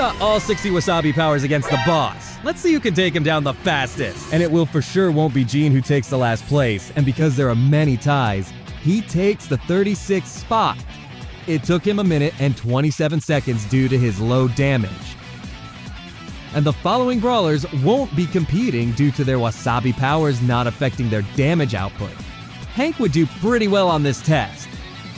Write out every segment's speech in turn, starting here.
got all 60 Wasabi powers against the boss. Let's see who can take him down the fastest. And it will for sure won't be Gene who takes the last place, and because there are many ties, he takes the 36th spot. It took him a minute and 27 seconds due to his low damage. And the following brawlers won't be competing due to their Wasabi powers not affecting their damage output. Hank would do pretty well on this test.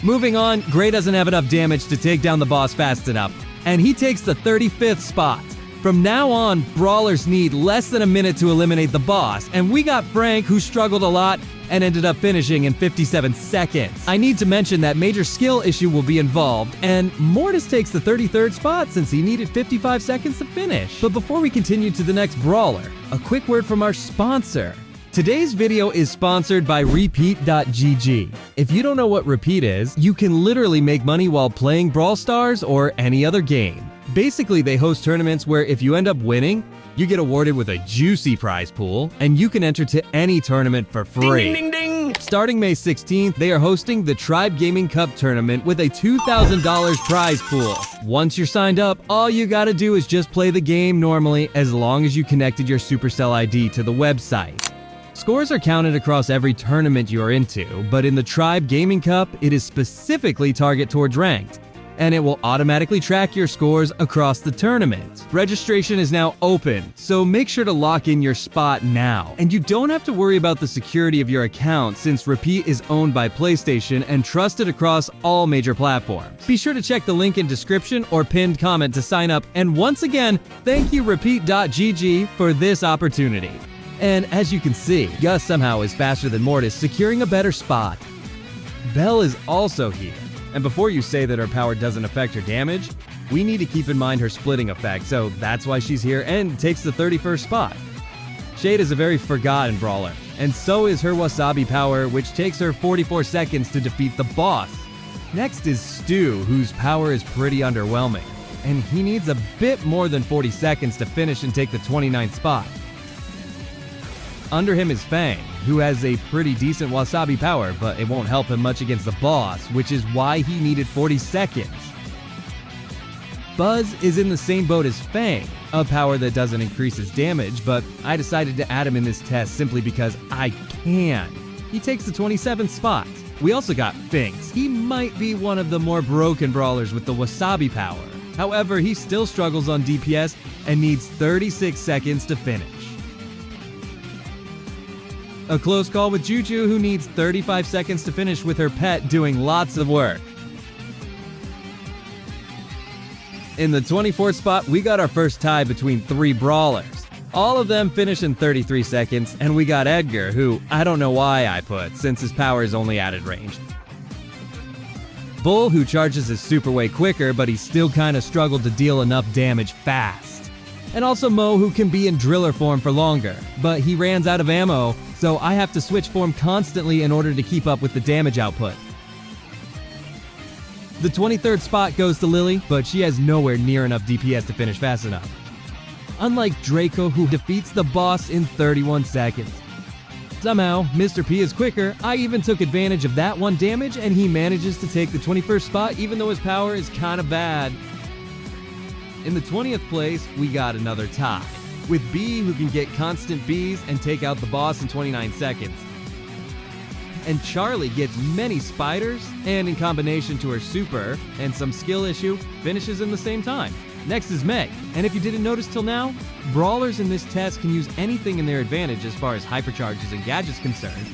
Moving on, Gray doesn't have enough damage to take down the boss fast enough, and he takes the 35th spot. From now on, brawlers need less than a minute to eliminate the boss, and we got Frank, who struggled a lot and ended up finishing in 57 seconds. I need to mention that major skill issue will be involved, and Mortis takes the 33rd spot since he needed 55 seconds to finish. But before we continue to the next brawler, a quick word from our sponsor. Today's video is sponsored by Repeat.gg. If you don't know what Repeat is, you can literally make money while playing Brawl Stars or any other game. Basically, they host tournaments where if you end up winning, you get awarded with a juicy prize pool, and you can enter to any tournament for free. Ding, ding, ding, ding. Starting May 16th, they are hosting the Tribe Gaming Cup tournament with a $2,000 prize pool. Once you're signed up, all you gotta do is just play the game normally as long as you connected your Supercell ID to the website. Scores are counted across every tournament you are into, but in the Tribe Gaming Cup, it is specifically targeted towards ranked, and it will automatically track your scores across the tournament. Registration is now open, so make sure to lock in your spot now. And you don't have to worry about the security of your account since Repeat is owned by PlayStation and trusted across all major platforms. Be sure to check the link in description or pinned comment to sign up, and once again, thank you Repeat.gg for this opportunity. And as you can see, Gus somehow is faster than Mortis, securing a better spot. Belle is also here. And before you say that her power doesn't affect her damage, we need to keep in mind her splitting effect, so that's why she's here and takes the 31st spot. Shade is a very forgotten brawler, and so is her Wasabi power, which takes her 44 seconds to defeat the boss. Next is Stu, whose power is pretty underwhelming, and he needs a bit more than 40 seconds to finish and take the 29th spot. Under him is Fang, who has a pretty decent Wasabi power, but it won't help him much against the boss, which is why he needed 40 seconds. Buzz is in the same boat as Fang, a power that doesn't increase his damage, but I decided to add him in this test simply because I can. He takes the 27th spot. We also got Finks. He might be one of the more broken brawlers with the Wasabi power. However, he still struggles on DPS and needs 36 seconds to finish. A close call with Juju, who needs 35 seconds to finish with her pet doing lots of work. In the 24th spot, we got our first tie between 3 brawlers. All of them finish in 33 seconds, and we got Edgar, who I don't know why I put, since his power is only added range. Bull, who charges his super way quicker, but he still kinda struggled to deal enough damage fast. And also Mo, who can be in driller form for longer, but he runs out of ammo, so I have to switch form constantly in order to keep up with the damage output. The 23rd spot goes to Lily, but she has nowhere near enough DPS to finish fast enough. Unlike Draco, who defeats the boss in 31 seconds. Somehow, Mr. P is quicker. I even took advantage of that one damage, and he manages to take the 21st spot even though his power is kinda bad. In the 20th place, we got another tie, with B, who can get constant Bs and take out the boss in 29 seconds. And Charlie gets many spiders, and in combination to her super and some skill issue, finishes in the same time. Next is Meg, and if you didn't notice till now, brawlers in this test can use anything in their advantage as far as hypercharges and gadgets concerned.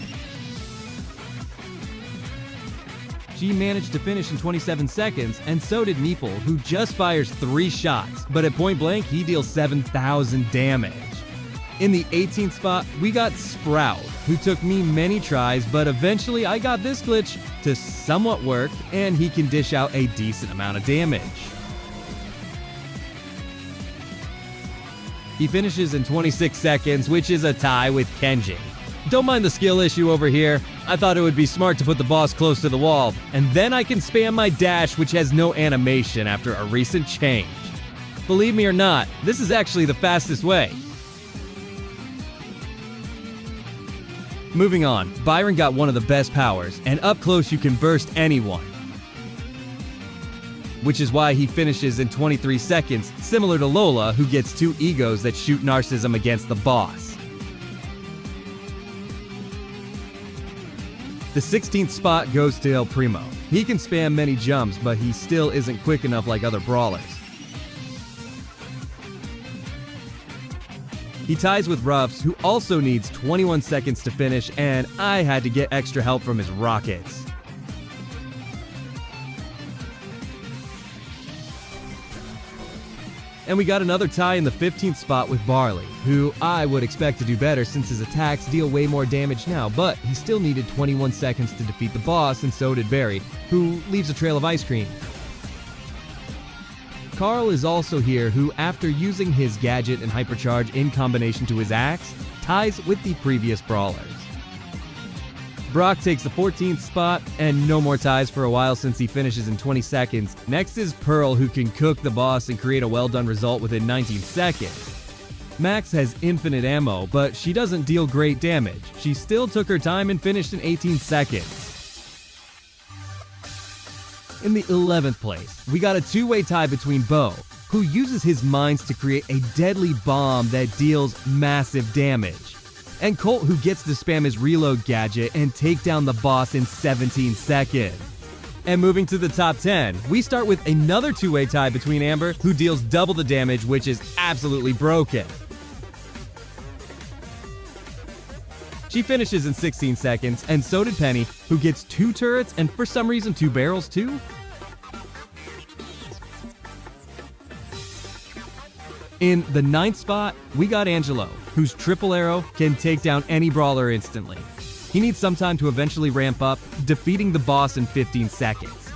She managed to finish in 27 seconds, and so did Meeple, who just fires 3 shots, but at point blank, he deals 7,000 damage. In the 18th spot, we got Sprout, who took me many tries, but eventually I got this glitch to somewhat work, and he can dish out a decent amount of damage. He finishes in 26 seconds, which is a tie with Kenji. Don't mind the skill issue over here. I thought it would be smart to put the boss close to the wall, and then I can spam my dash, which has no animation after a recent change. Believe me or not, this is actually the fastest way. Moving on, Byron got one of the best powers, and up close you can burst anyone. which is why he finishes in 23 seconds, similar to Lola, who gets 2 egos that shoot narcissism against the boss. The 16th spot goes to El Primo. He can spam many jumps, but he still isn't quick enough like other brawlers. He ties with Ruffs, who also needs 21 seconds to finish, and I had to get extra help from his rockets. And we got another tie in the 15th spot with Barley, who I would expect to do better since his attacks deal way more damage now, but he still needed 21 seconds to defeat the boss, and so did Barry, who leaves a trail of ice cream. Carl is also here, who, after using his gadget and hypercharge in combination to his axe, ties with the previous brawlers. Brock takes the 14th spot, and no more ties for a while since he finishes in 20 seconds. Next is Pearl, who can cook the boss and create a well-done result within 19 seconds. Max has infinite ammo, but she doesn't deal great damage. She still took her time and finished in 18 seconds. In the 11th place, we got a two-way tie between Bo, who uses his mines to create a deadly bomb that deals massive damage, and Colt, who gets to spam his reload gadget and take down the boss in 17 seconds. And moving to the top 10, we start with another two-way tie between Amber, who deals double the damage, which is absolutely broken. She finishes in 16 seconds, and so did Penny, who gets 2 turrets and for some reason 2 barrels too? In the 9th spot, we got Angelo, whose triple arrow can take down any brawler instantly. He needs some time to eventually ramp up, defeating the boss in 15 seconds.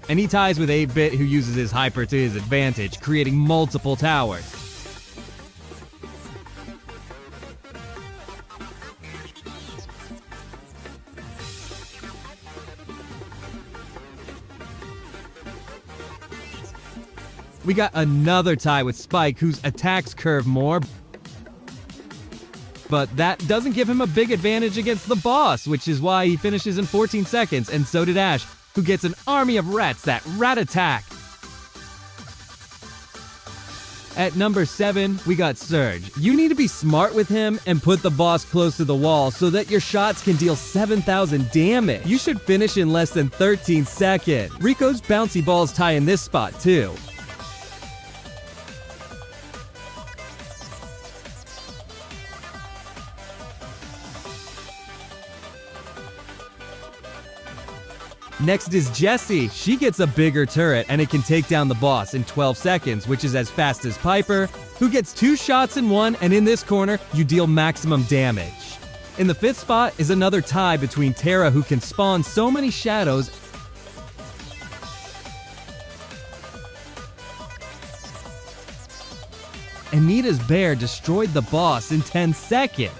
And he ties with 8-Bit, who uses his hyper to his advantage, creating multiple towers. We got another tie with Spike, whose attacks curve more, but that doesn't give him a big advantage against the boss, which is why he finishes in 14 seconds, and so did Ash, who gets an army of rats that rat attack. At number 7, we got Surge. You need to be smart with him and put the boss close to the wall so that your shots can deal 7,000 damage. You should finish in less than 13 seconds. Rico's bouncy balls tie in this spot too. Next is Jessie. She gets a bigger turret and it can take down the boss in 12 seconds, which is as fast as Piper, who gets 2 shots in one, and in this corner, you deal maximum damage. In the 5th spot is another tie between Tara, who can spawn so many shadows, and Nita's bear destroyed the boss in 10 seconds.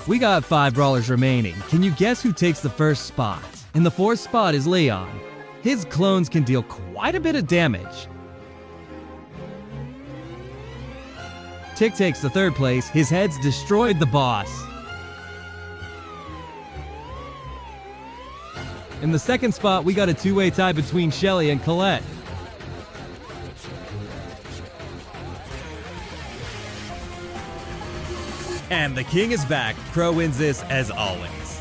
We got 5 brawlers remaining. Can you guess who takes the first spot? In the 4th spot is Leon. His clones can deal quite a bit of damage. Tick takes the 3rd place. His heads destroyed the boss. In the 2nd spot, we got a two-way tie between Shelly and Colette. And the king is back. Crow wins this as always.